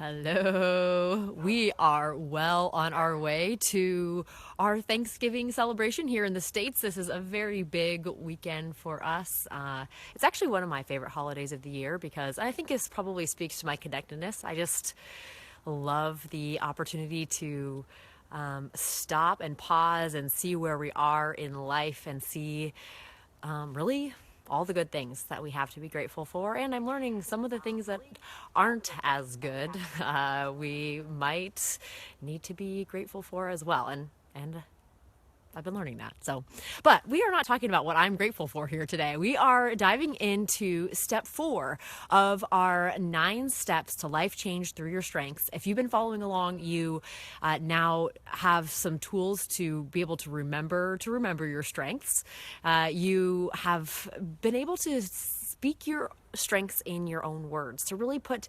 Hello. We are well on our way to our Thanksgiving celebration here in the States. This is a very big weekend for us. It's actually one of my favorite holidays of the year because I think this probably speaks to my connectedness. I just love the opportunity to stop and pause and see where we are in life and see really all the good things that we have to be grateful for. And I'm learning some of the things that aren't as good we might need to be grateful for as well. And I've been learning that. But we are not talking about what I'm grateful for here today. We are diving into step 4 of our 9 steps to life change through your strengths. If you've been following along, you now have some tools to be able to remember your strengths. You have been able to speak your strengths in your own words, to really put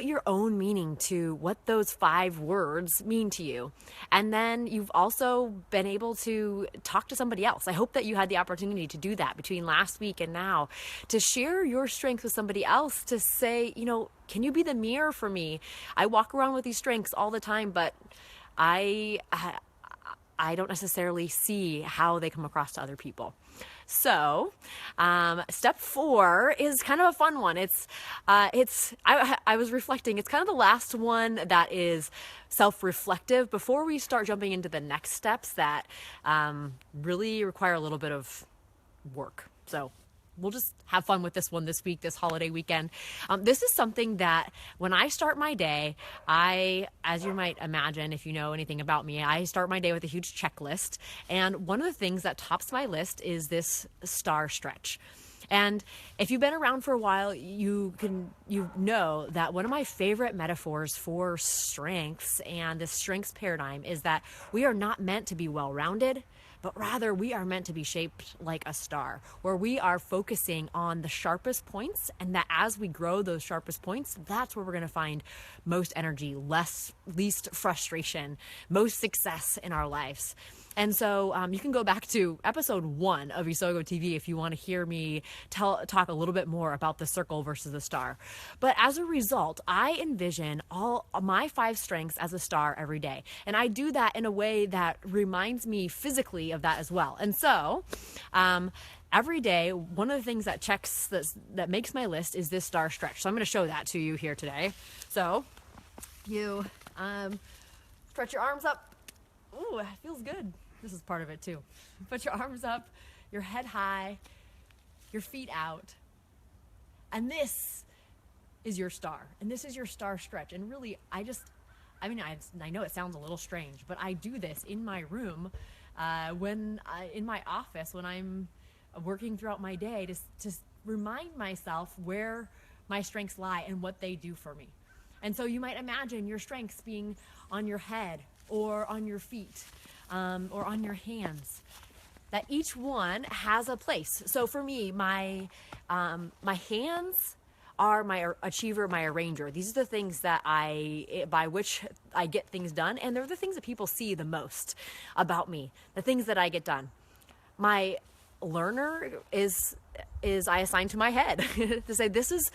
your own meaning to what those 5 words mean to you. And then you've also been able to talk to somebody else. I hope that you had the opportunity to do that between last week and now, to share your strengths with somebody else, to say, can you be the mirror for me? I walk around with these strengths all the time, but I don't necessarily see how they come across to other people. So, step 4 is kind of a fun one. I was reflecting, it's kind of the last one that is self-reflective before we start jumping into the next steps that really require a little bit of work. So we'll just have fun with this one this week, this holiday weekend. This is something that when I start my day, as you might imagine, if you know anything about me, I start my day with a huge checklist. And one of the things that tops my list is this star stretch. And if you've been around for a while, you know that one of my favorite metaphors for strengths and the strengths paradigm is that we are not meant to be well-rounded, but rather we are meant to be shaped like a star, where we are focusing on the sharpest points, and that as we grow those sharpest points, that's where we're going to find most energy, least frustration, most success in our lives. And so you can go back to episode 1 of Isogo TV if you want to hear me talk a little bit more about the circle versus the star. But as a result, I envision all my 5 strengths as a star every day. And I do that in a way that reminds me physically of that as well. And so every day, one of the things that makes my list is this star stretch. So I'm going to show that to you here today. So you stretch your arms up. Ooh, it feels good. This is part of it too. Put your arms up, your head high, your feet out. And this is your star. And this is your star stretch. And really, I know it sounds a little strange, but I do this in my room, in my office, when I'm working throughout my day to remind myself where my strengths lie and what they do for me. And so you might imagine your strengths being on your head or on your feet or on your hands, that each one has a place. So for me, my hands are my achiever, my arranger. These are the things that by which I get things done, and they're the things that people see the most about me, the things that I get done. My learner is I assign to my head to say, this is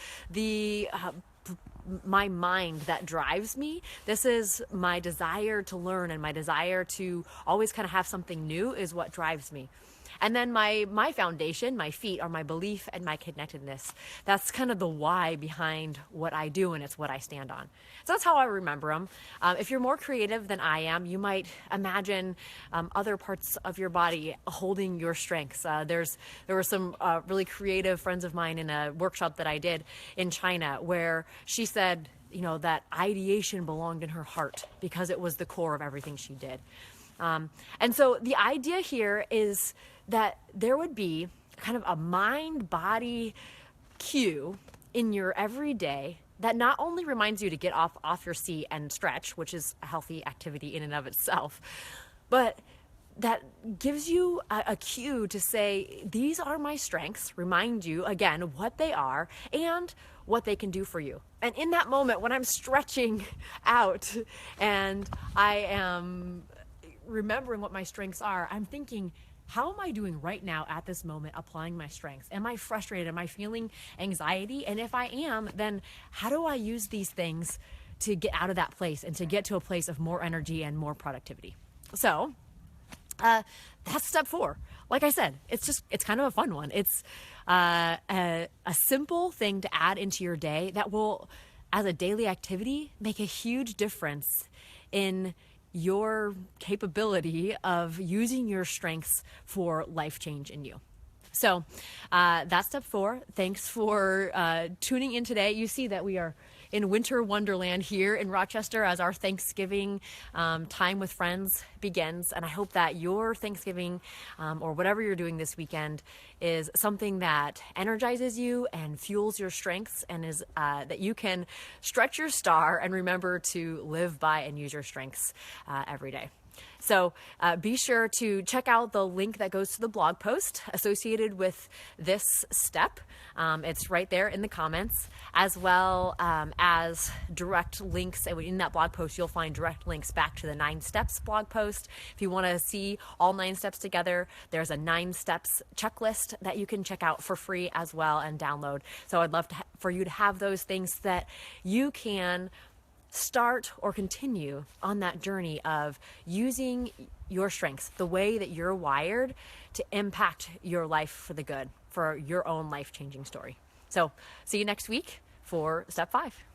my mind that drives me. This is my desire to learn, and my desire to always kind of have something new is what drives me. And then my foundation, my feet, are my belief and my connectedness. That's kind of the why behind what I do, and it's what I stand on. So that's how I remember them. If you're more creative than I am, you might imagine other parts of your body holding your strengths. There were some really creative friends of mine in a workshop that I did in China, where she said, that ideation belonged in her heart because it was the core of everything she did. And so the idea here is that there would be kind of a mind-body cue in your everyday that not only reminds you to get off your seat and stretch, which is a healthy activity in and of itself, but that gives you a cue to say, these are my strengths, remind you again what they are and what they can do for you. And in that moment, when I'm stretching out and I am remembering what my strengths are, I'm thinking, how am I doing right now at this moment applying my strengths? Am I frustrated? Am I feeling anxiety? And if I am, then how do I use these things to get out of that place and to get to a place of more energy and more productivity? So that's step 4. Like I said, it's kind of a fun one. It's a simple thing to add into your day that will, as a daily activity, make a huge difference in your capability of using your strengths for life change in you. So that's step 4. Thanks for tuning in today. You see that we are in winter wonderland here in Rochester as our Thanksgiving time with friends begins. And I hope that your Thanksgiving or whatever you're doing this weekend is something that energizes you and fuels your strengths, and is that you can stretch your star and remember to live by and use your strengths every day. So be sure to check out the link that goes to the blog post associated with this step. It's right there in the comments, as well as direct links. In that blog post, you'll find direct links back to the 9 steps blog post. If you want to see all 9 steps together, there's a 9 steps checklist that you can check out for free as well and download. So I'd love for you to have those things that you can start or continue on that journey of using your strengths, the way that you're wired, to impact your life for the good, for your own life-changing story. So see you next week for step 5.